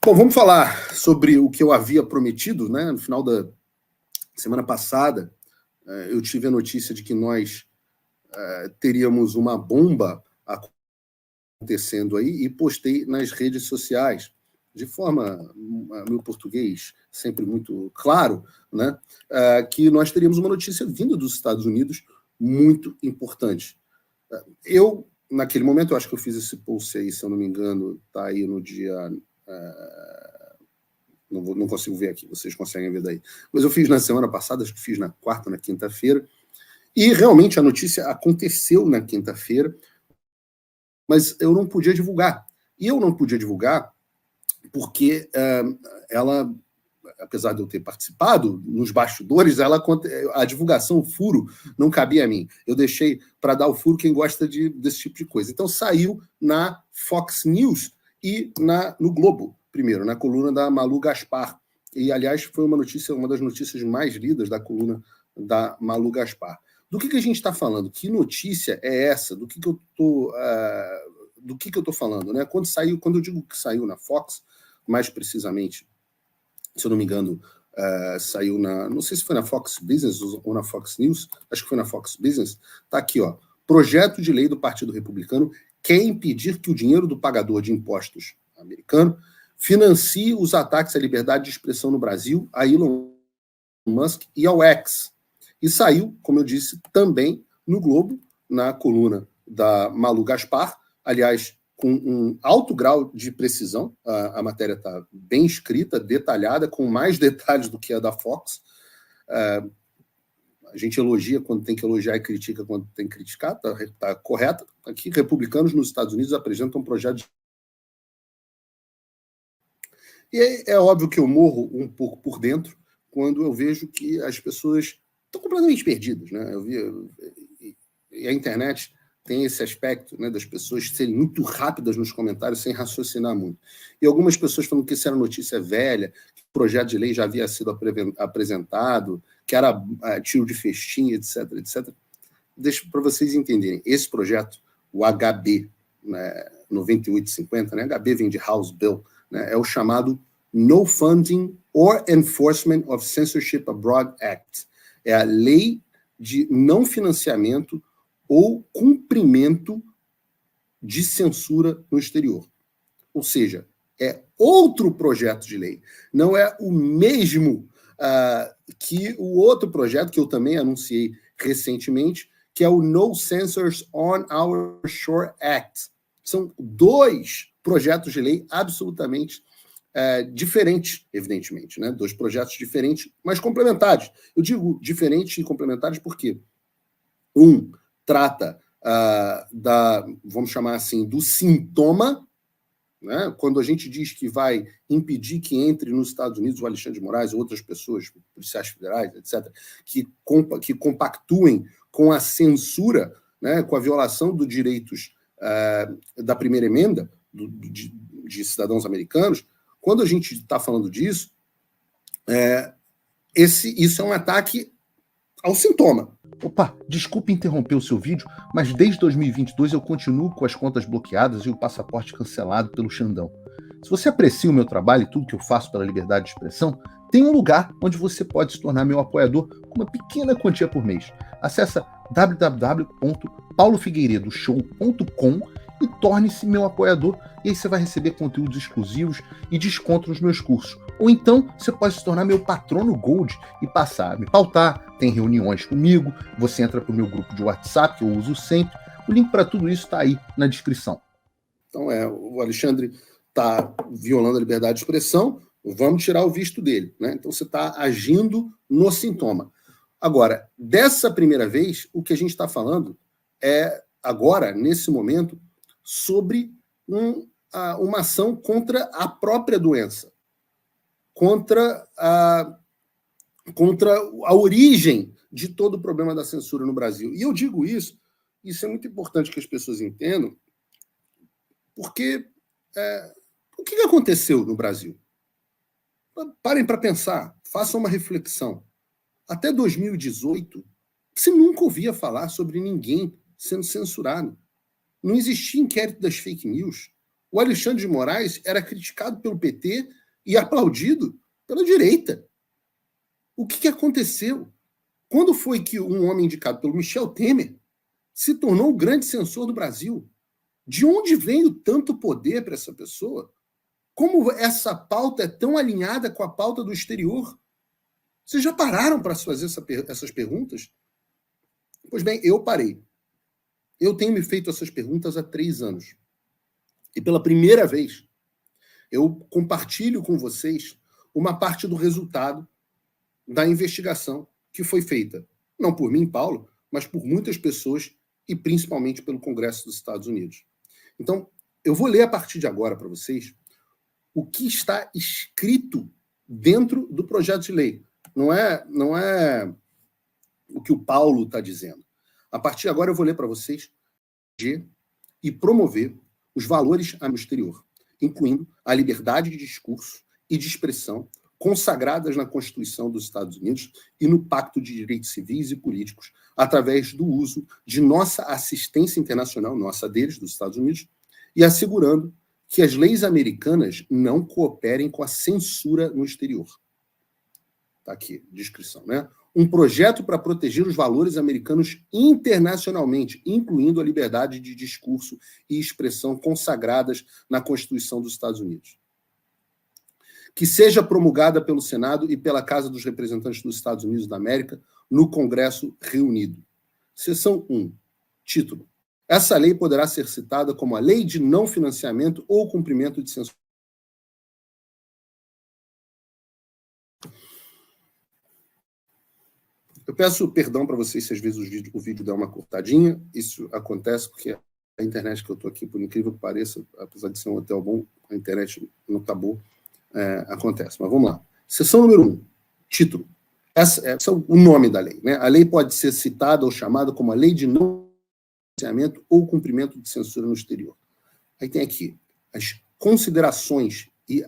Bom, vamos falar sobre o que eu havia prometido, né? No final da semana passada, eu tive a notícia de que nós teríamos uma bomba acontecendo aí e postei nas redes sociais, de forma, meu português sempre muito claro, né? Que nós teríamos uma notícia vinda dos Estados Unidos muito importante. Eu, naquele momento, eu acho que eu fiz esse post aí, se eu não me engano, tá aí no dia... Não consigo ver aqui, vocês conseguem ver daí. Mas eu fiz na semana passada, acho que fiz na quarta, na quinta-feira, e realmente a notícia aconteceu na quinta-feira, mas eu não podia divulgar. E eu não podia divulgar porque ela, apesar de eu ter participado nos bastidores, a divulgação, o furo, não cabia a mim. Eu deixei para dar o furo quem gosta desse tipo de coisa. Então saiu na Fox News e no Globo, primeiro, na coluna da Malu Gaspar. E, aliás, foi uma das notícias mais lidas da coluna da Malu Gaspar. Do que a gente está falando? Que notícia é essa? Do que eu estou falando? Né? Quando eu digo que saiu na Fox, mais precisamente, se eu não me engano, saiu não sei se foi na Fox Business ou na Fox News, acho que foi na Fox Business, está aqui, ó, projeto de lei do Partido Republicano quer impedir que o dinheiro do pagador de impostos americano financie os ataques à liberdade de expressão no Brasil, a Elon Musk e ao X. E saiu, como eu disse, também no Globo, na coluna da Malu Gaspar, aliás, com um alto grau de precisão. A matéria está bem escrita, detalhada, com mais detalhes do que a da Fox. A gente elogia quando tem que elogiar e critica quando tem que criticar, está correta. Aqui, republicanos nos Estados Unidos apresentam um projeto de... E é óbvio que eu morro um pouco por dentro quando eu vejo que as pessoas estão completamente perdidas, né? E a internet tem esse aspecto, né, das pessoas serem muito rápidas nos comentários sem raciocinar muito. E algumas pessoas falam que isso era notícia velha, que o projeto de lei já havia sido apresentado, que era tiro de festinha, etc, etc. Deixa para vocês entenderem. Esse projeto, o HB, né, 9850, né, HB vem de House Bill, né, é o chamado No Funding or Enforcement of Censorship Abroad Act. É a lei de não financiamento ou cumprimento de censura no exterior. Ou seja, é outro projeto de lei. Não é o mesmo que o outro projeto que eu também anunciei recentemente, que é o No Censors on Our Shore Act. São dois projetos de lei absolutamente diferentes, evidentemente, né? Dois projetos diferentes, mas complementares. Eu digo diferentes e complementares porque um trata vamos chamar assim, do sintoma, né? Quando a gente diz que vai impedir que entre nos Estados Unidos o Alexandre de Moraes ou outras pessoas, policiais federais, etc., que compactuem com a censura, né, com a violação dos direitos da primeira emenda de cidadãos americanos. Quando a gente está falando disso, isso é um ataque ao sintoma. Opa, desculpe interromper o seu vídeo, mas desde 2022 eu continuo com as contas bloqueadas e o passaporte cancelado pelo Xandão. Se você aprecia o meu trabalho e tudo que eu faço pela liberdade de expressão, tem um lugar onde você pode se tornar meu apoiador com uma pequena quantia por mês. Acesse www.paulofigueiredoshow.com e torne-se meu apoiador, e aí você vai receber conteúdos exclusivos e desconto nos meus cursos. Ou então você pode se tornar meu patrono Gold e passar a me pautar, tem reuniões comigo, você entra para o meu grupo de WhatsApp, que eu uso sempre. O link para tudo isso está aí na descrição. Então, o Alexandre está violando a liberdade de expressão, vamos tirar o visto dele, né? Então, você está agindo no sintoma. Agora, dessa primeira vez, o que a gente está falando é, agora, nesse momento, sobre uma ação contra a própria doença, contra a origem de todo o problema da censura no Brasil. E eu digo isso é muito importante que as pessoas entendam, porque o que aconteceu no Brasil? Parem para pensar, façam uma reflexão. Até 2018, você nunca ouvia falar sobre ninguém sendo censurado. Não existia inquérito das fake news. o Alexandre de Moraes era criticado pelo PT e aplaudido pela direita. O que aconteceu? Quando foi que um homem indicado pelo Michel Temer se tornou o grande censor do Brasil? De onde veio tanto poder para essa pessoa? Como essa pauta é tão alinhada com a pauta do exterior? Vocês já pararam para fazer essas perguntas? Pois bem, eu parei. Eu tenho me feito essas perguntas há 3 anos. E pela primeira vez, eu compartilho com vocês uma parte do resultado da investigação que foi feita, não por mim, Paulo, mas por muitas pessoas e principalmente pelo Congresso dos Estados Unidos. Então, eu vou ler a partir de agora para vocês o que está escrito dentro do projeto de lei. Não é o que o Paulo está dizendo. A partir de agora eu vou ler para vocês e promover os valores no exterior, incluindo a liberdade de discurso e de expressão consagradas na Constituição dos Estados Unidos e no Pacto de Direitos Civis e Políticos, através do uso de nossa assistência internacional, nossa deles, dos Estados Unidos, e assegurando que as leis americanas não cooperem com a censura no exterior. Está aqui, descrição, né? Um projeto para proteger os valores americanos internacionalmente, incluindo a liberdade de discurso e expressão consagradas na Constituição dos Estados Unidos. Que seja promulgada pelo Senado e pela Casa dos Representantes dos Estados Unidos da América no Congresso reunido. Seção 1. Título. Essa lei poderá ser citada como a Lei de Não Financiamento ou Cumprimento de Censura. Eu peço perdão para vocês se às vezes o vídeo dá uma cortadinha. Isso acontece porque a internet que eu estou aqui, por incrível que pareça, apesar de ser um hotel bom, a internet não está boa, acontece. Mas vamos lá. Seção número 1. Título. Esse é o nome da lei, né? A lei pode ser citada ou chamada como a Lei de Não Financiamento ou Cumprimento de Censura no Exterior. Aí tem aqui as considerações e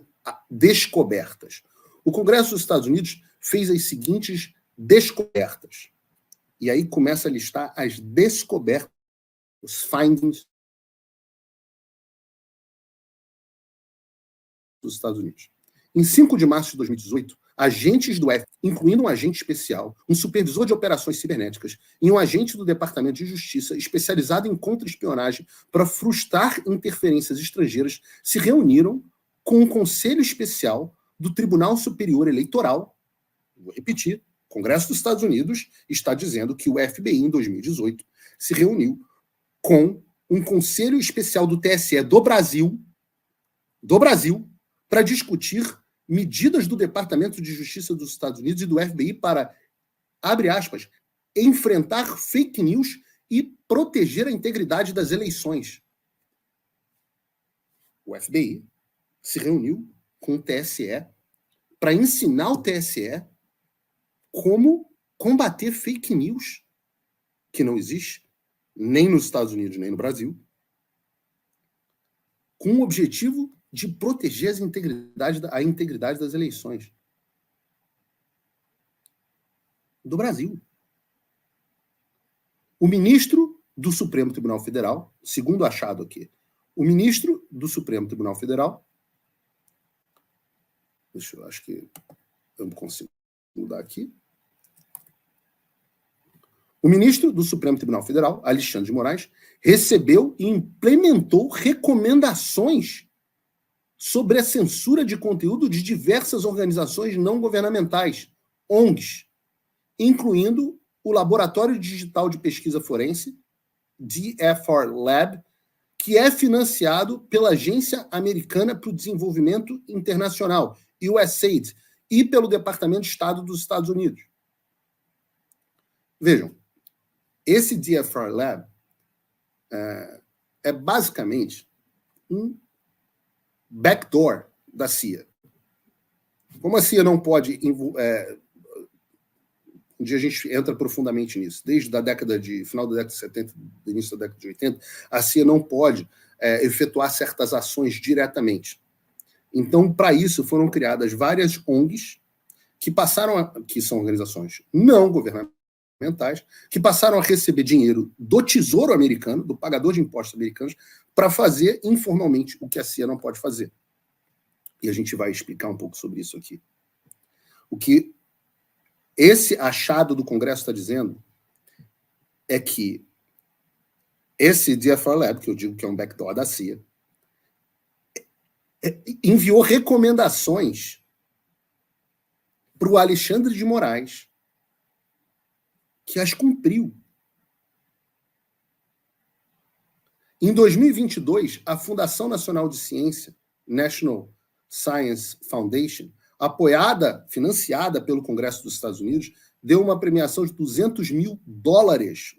descobertas. O Congresso dos Estados Unidos fez as seguintes descobertas. E aí começa a listar as descobertas, os findings dos Estados Unidos. Em 5 de março de 2018, agentes do FBI, incluindo um agente especial, um supervisor de operações cibernéticas e um agente do Departamento de Justiça especializado em contra-espionagem para frustrar interferências estrangeiras, se reuniram com um conselho especial do Tribunal Superior Eleitoral. Vou repetir. O Congresso dos Estados Unidos está dizendo que o FBI, em 2018, se reuniu com um conselho especial do TSE do Brasil, para discutir medidas do Departamento de Justiça dos Estados Unidos e do FBI para, abre aspas, enfrentar fake news e proteger a integridade das eleições. O FBI se reuniu com o TSE para ensinar o TSE como combater fake news, que não existe, nem nos Estados Unidos, nem no Brasil, com o objetivo de proteger a integridade das eleições. Do Brasil. O ministro do Supremo Tribunal Federal, segundo achado aqui, o ministro do Supremo Tribunal Federal, acho que eu não consigo mudar aqui. O ministro do Supremo Tribunal Federal, Alexandre de Moraes, recebeu e implementou recomendações sobre a censura de conteúdo de diversas organizações não governamentais, ONGs, incluindo o Laboratório Digital de Pesquisa Forense, DFR Lab, que é financiado pela Agência Americana para o Desenvolvimento Internacional, USAID, e pelo Departamento de Estado dos Estados Unidos. Vejam, esse DFR Lab é basicamente um backdoor da CIA. Como a CIA não pode... um dia a gente entra profundamente nisso. Desde final da década de 70, início da década de 80, a CIA não pode efetuar certas ações diretamente. Então, para isso, foram criadas várias ONGs que são organizações não governamentais, que passaram a receber dinheiro do Tesouro americano, do pagador de impostos americanos, para fazer informalmente o que a CIA não pode fazer. E a gente vai explicar um pouco sobre isso aqui. O que esse achado do Congresso está dizendo é que esse DFR Lab, que eu digo que é um backdoor da CIA, enviou recomendações para o Alexandre de Moraes, que as cumpriu. Em 2022, a Fundação Nacional de Ciência, National Science Foundation, apoiada, financiada pelo Congresso dos Estados Unidos, deu uma premiação de $200 mil,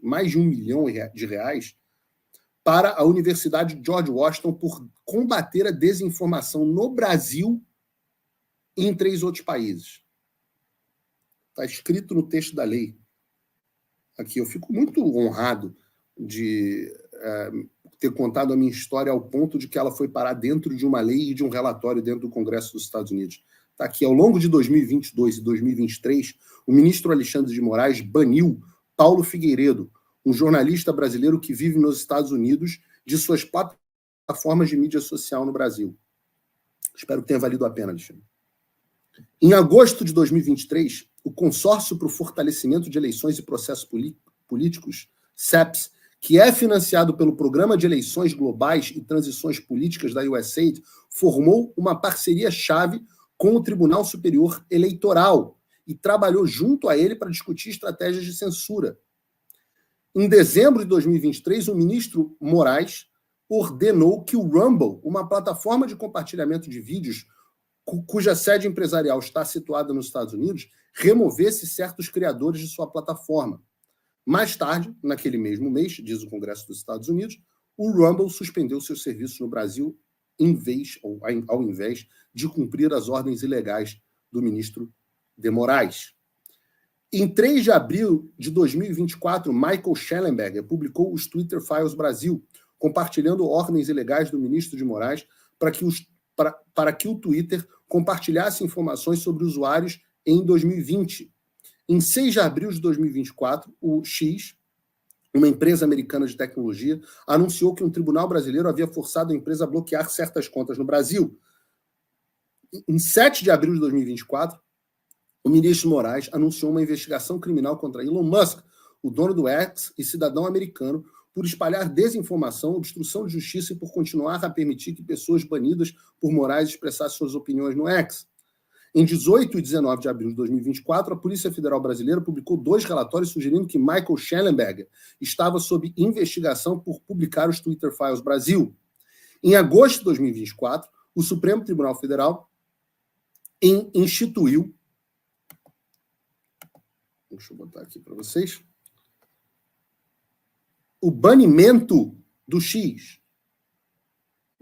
mais de R$1 milhão, para a Universidade de George Washington por combater a desinformação no Brasil e em 3 outros países. Está escrito no texto da lei. Aqui, eu fico muito honrado de ter contado a minha história ao ponto de que ela foi parar dentro de uma lei e de um relatório dentro do Congresso dos Estados Unidos. Está aqui, ao longo de 2022 e 2023, o ministro Alexandre de Moraes baniu Paulo Figueiredo, um jornalista brasileiro que vive nos Estados Unidos, de suas plataformas de mídia social no Brasil. Espero que tenha valido a pena, Alexandre. Em agosto de 2023, o Consórcio para o Fortalecimento de Eleições e Processos Políticos, CEPS, que é financiado pelo Programa de Eleições Globais e Transições Políticas da USAID, formou uma parceria-chave com o Tribunal Superior Eleitoral e trabalhou junto a ele para discutir estratégias de censura. Em dezembro de 2023, o ministro Moraes ordenou que o Rumble, uma plataforma de compartilhamento de vídeos cuja sede empresarial está situada nos Estados Unidos, removesse certos criadores de sua plataforma. Mais tarde, naquele mesmo mês, diz o Congresso dos Estados Unidos, o Rumble suspendeu seus serviços no Brasil ao invés de cumprir as ordens ilegais do ministro de Moraes. Em 3 de abril de 2024, Michael Shellenberger publicou os Twitter Files Brasil, compartilhando ordens ilegais do ministro de Moraes para que o Twitter compartilhasse informações sobre usuários em 2020. Em 6 de abril de 2024, o X, uma empresa americana de tecnologia, anunciou que um tribunal brasileiro havia forçado a empresa a bloquear certas contas no Brasil. Em 7 de abril de 2024, o ministro Moraes anunciou uma investigação criminal contra Elon Musk, o dono do X e cidadão americano, por espalhar desinformação, obstrução de justiça e por continuar a permitir que pessoas banidas por Moraes expressassem suas opiniões no X. Em 18 e 19 de abril de 2024, a Polícia Federal Brasileira publicou 2 relatórios sugerindo que Michael Shellenberger estava sob investigação por publicar os Twitter Files Brasil. Em agosto de 2024, o Supremo Tribunal Federal instituiu... Deixa eu botar aqui para vocês. O banimento do X.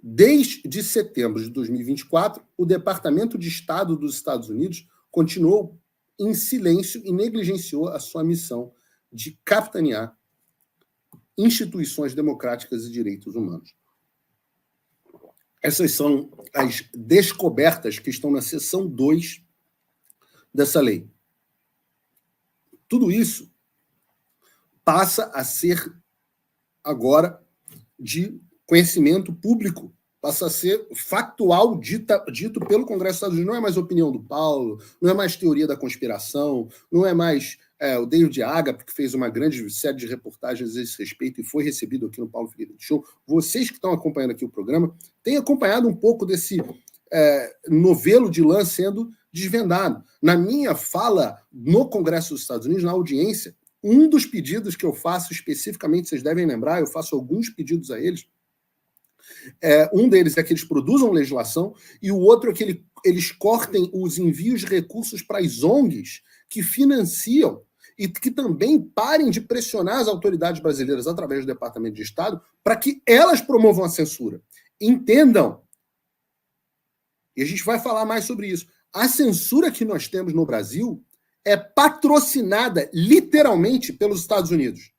Desde setembro de 2024, o Departamento de Estado dos Estados Unidos continuou em silêncio e negligenciou a sua missão de capitanear instituições democráticas e direitos humanos. Essas são as descobertas que estão na seção 2 dessa lei. Tudo isso passa a ser agora de conhecimento público, passa a ser factual, dito pelo Congresso dos Estados Unidos. Não é mais opinião do Paulo, não é mais teoria da conspiração, não é mais o David Agap, que fez uma grande série de reportagens a esse respeito e foi recebido aqui no Paulo Figueiredo Show. Vocês que estão acompanhando aqui o programa têm acompanhado um pouco desse novelo de lã sendo desvendado. Na minha fala no Congresso dos Estados Unidos, na audiência, um dos pedidos que eu faço especificamente, vocês devem lembrar, eu faço alguns pedidos a eles. Um deles é que eles produzam legislação e o outro é que eles cortem os envios de recursos para as ONGs que financiam e que também parem de pressionar as autoridades brasileiras através do Departamento de Estado para que elas promovam a censura. Entendam. E a gente vai falar mais sobre isso. A censura que nós temos no Brasil é patrocinada literalmente pelos Estados Unidos.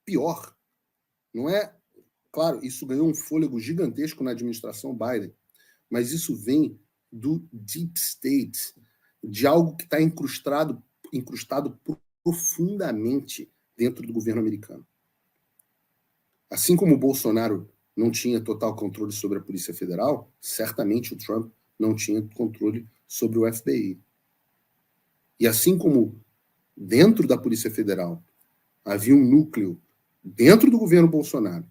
Pior, não é? Claro, isso ganhou um fôlego gigantesco na administração Biden, mas isso vem do Deep State, de algo que está incrustado profundamente dentro do governo americano. Assim como o Bolsonaro não tinha total controle sobre a Polícia Federal, certamente o Trump não tinha controle sobre o FBI. E assim como dentro da Polícia Federal havia um núcleo dentro do governo Bolsonaro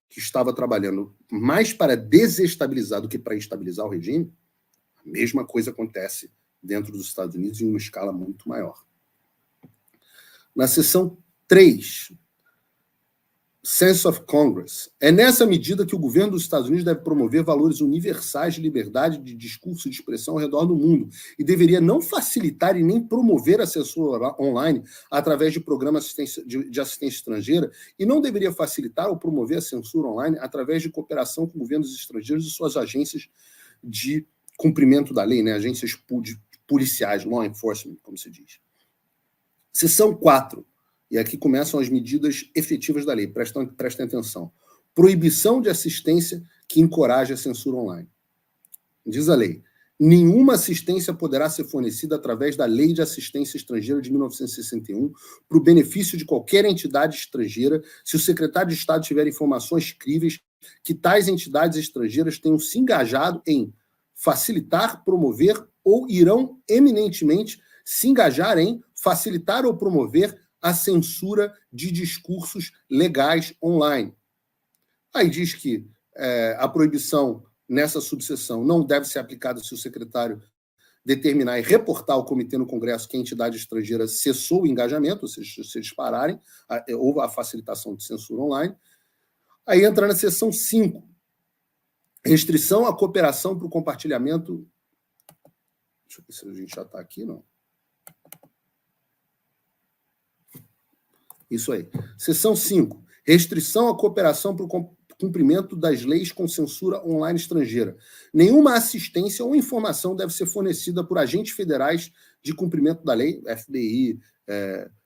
que estava trabalhando mais para desestabilizar do que para estabilizar o regime, a mesma coisa acontece dentro dos Estados Unidos em uma escala muito maior. Na seção 3, Sense of Congress, é nessa medida que o governo dos Estados Unidos deve promover valores universais de liberdade de discurso e de expressão ao redor do mundo e deveria não facilitar e nem promover a censura online através de programas de assistência estrangeira e não deveria facilitar ou promover a censura online através de cooperação com governos estrangeiros e suas agências de cumprimento da lei, né? Agências policiais, law enforcement, como se diz. Seção 4. E aqui começam as medidas efetivas da lei. Prestem atenção. Proibição de assistência que encoraje a censura online. Diz a lei: nenhuma assistência poderá ser fornecida através da Lei de Assistência Estrangeira de 1961 para o benefício de qualquer entidade estrangeira se o secretário de Estado tiver informações críveis que tais entidades estrangeiras tenham se engajado em facilitar, promover ou irão eminentemente se engajar em facilitar ou promover a censura de discursos legais online. Aí diz que a proibição nessa subseção não deve ser aplicada se o secretário determinar e reportar ao comitê no Congresso que a entidade estrangeira cessou o engajamento, ou seja, se eles pararem, houve a facilitação de censura online. Aí entra na seção 5, restrição à cooperação para o compartilhamento. Deixa eu ver se a gente já está aqui, não. Isso aí. Seção 5. Restrição à cooperação para o cumprimento das leis com censura online estrangeira. Nenhuma assistência ou informação deve ser fornecida por agentes federais de cumprimento da lei, FBI,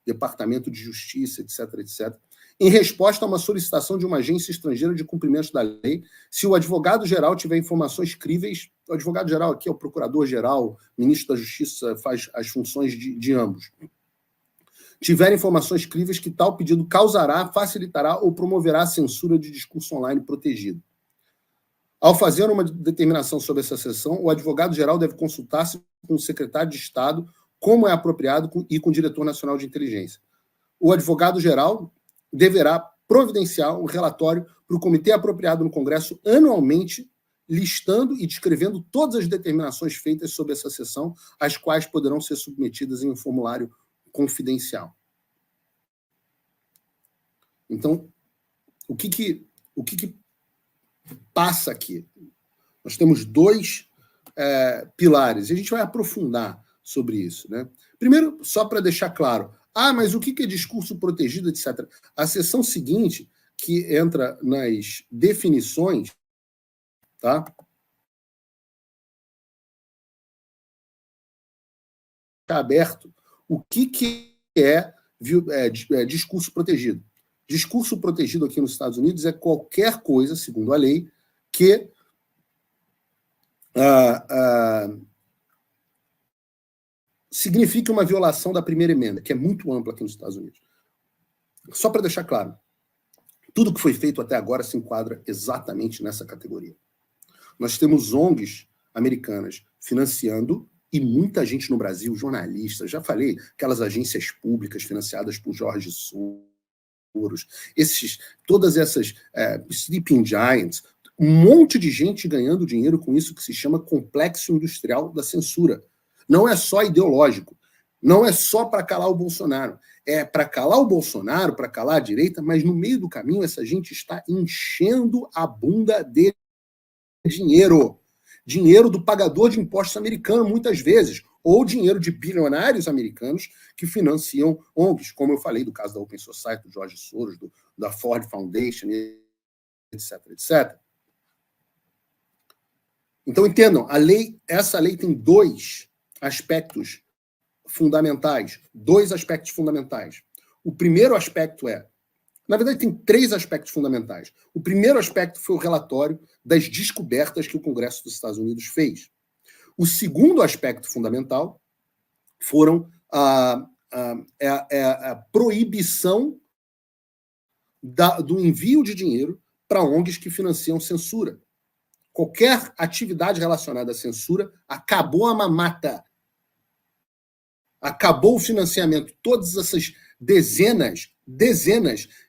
Departamento de Justiça, etc., etc., em resposta a uma solicitação de uma agência estrangeira de cumprimento da lei, se o advogado-geral tiver informações críveis. O advogado-geral aqui é o procurador-geral, ministro da Justiça, faz as funções de ambos. Tiver informações críveis que tal pedido causará, facilitará ou promoverá a censura de discurso online protegido. Ao fazer uma determinação sobre essa seção, o advogado-geral deve consultar-se com o secretário de Estado, como é apropriado, e com o diretor nacional de inteligência. O advogado-geral deverá providenciar um relatório para o comitê apropriado no Congresso anualmente, listando e descrevendo todas as determinações feitas sobre essa seção, as quais poderão ser submetidas em um formulário confidencial. Então, o que passa aqui? Nós temos dois pilares, e a gente vai aprofundar sobre isso, né? Primeiro, só para deixar claro, mas o que é discurso protegido, etc. A seção seguinte, que entra nas definições, tá? Está aberto. O que é discurso protegido? Discurso protegido aqui nos Estados Unidos é qualquer coisa, segundo a lei, que signifique uma violação da primeira emenda, que é muito ampla aqui nos Estados Unidos. Só para deixar claro, tudo que foi feito até agora se enquadra exatamente nessa categoria. Nós temos ONGs americanas financiando, e muita gente no Brasil, jornalistas, já falei, aquelas agências públicas financiadas por Jorge Soros, todas essas Sleeping Giants, um monte de gente ganhando dinheiro com isso que se chama complexo industrial da censura. Não é só ideológico, não é só para calar o Bolsonaro, é para calar o Bolsonaro, para calar a direita, mas no meio do caminho essa gente está enchendo a bunda de dinheiro do pagador de impostos americano, muitas vezes, ou dinheiro de bilionários americanos que financiam ONGs, como eu falei do caso da Open Society, do Jorge Soros, da Ford Foundation, etc., etc. Então, entendam, essa lei tem dois aspectos fundamentais. O primeiro aspecto na verdade, tem três aspectos fundamentais. O primeiro aspecto foi o relatório das descobertas que o Congresso dos Estados Unidos fez. O segundo aspecto fundamental foram a proibição do envio de dinheiro para ONGs que financiam censura. Qualquer atividade relacionada à censura acabou a mamata. Acabou o financiamento. Todas essas dezenas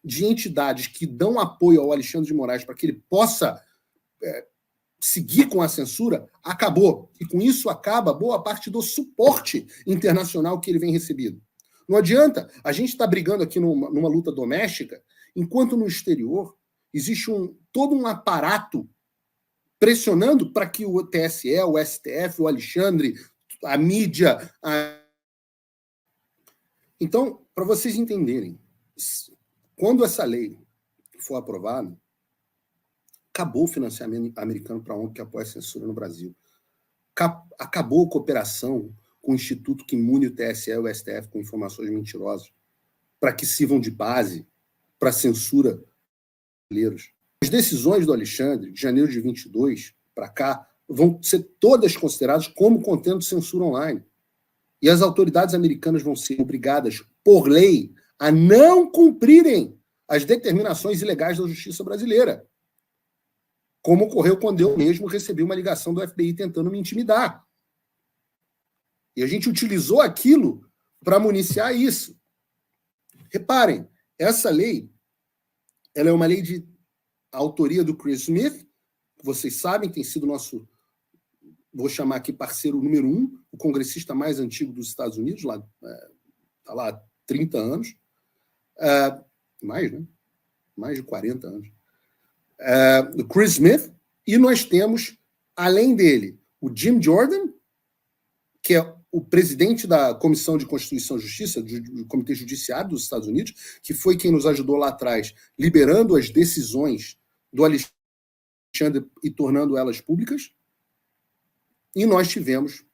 de entidades que dão apoio ao Alexandre de Moraes para que ele possa seguir com a censura, acabou. E com isso acaba boa parte do suporte internacional que ele vem recebido. Não adianta, a gente está brigando aqui numa luta doméstica, enquanto no exterior existe todo um aparato pressionando para que o TSE, o STF, o Alexandre, a mídia... Então, para vocês entenderem, quando essa lei for aprovada, acabou o financiamento americano para ONG que apoia a censura no Brasil. Acabou a cooperação com o Instituto que imune o TSE e o STF com informações mentirosas para que sirvam de base para a censura brasileiros. As decisões do Alexandre, de janeiro de 22 para cá, vão ser todas consideradas como contendo censura online. E as autoridades americanas vão ser obrigadas, por lei, a não cumprirem as determinações ilegais da justiça brasileira. Como ocorreu quando eu mesmo recebi uma ligação do FBI tentando me intimidar. E a gente utilizou aquilo para municiar isso. Reparem, essa lei, ela é uma lei de autoria do Chris Smith, que vocês sabem, tem sido nosso, vou chamar aqui parceiro número 1, o congressista mais antigo dos Estados Unidos, está lá há 30 anos, mais, né? Mais de 40 anos. O Chris Smith, e nós temos, além dele, o Jim Jordan, que é o presidente da Comissão de Constituição e Justiça, do Comitê Judiciário dos Estados Unidos, que foi quem nos ajudou lá atrás, liberando as decisões do Alexandre e tornando elas públicas. E nós tivemos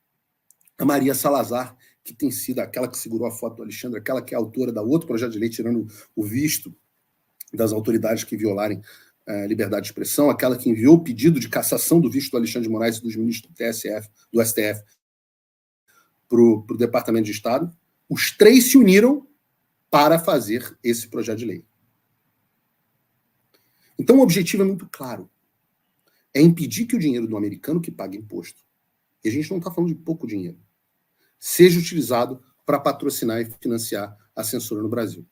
a Maria Salazar, que tem sido aquela que segurou a foto do Alexandre, aquela que é autora da outro projeto de lei, tirando o visto das autoridades que violarem a liberdade de expressão, aquela que enviou o pedido de cassação do visto do Alexandre de Moraes e dos ministros do STF para o Departamento de Estado. Os três se uniram para fazer esse projeto de lei. Então o objetivo é muito claro. É impedir que o dinheiro do americano que paga imposto, e a gente não está falando de pouco dinheiro, seja utilizado para patrocinar e financiar a censura no Brasil.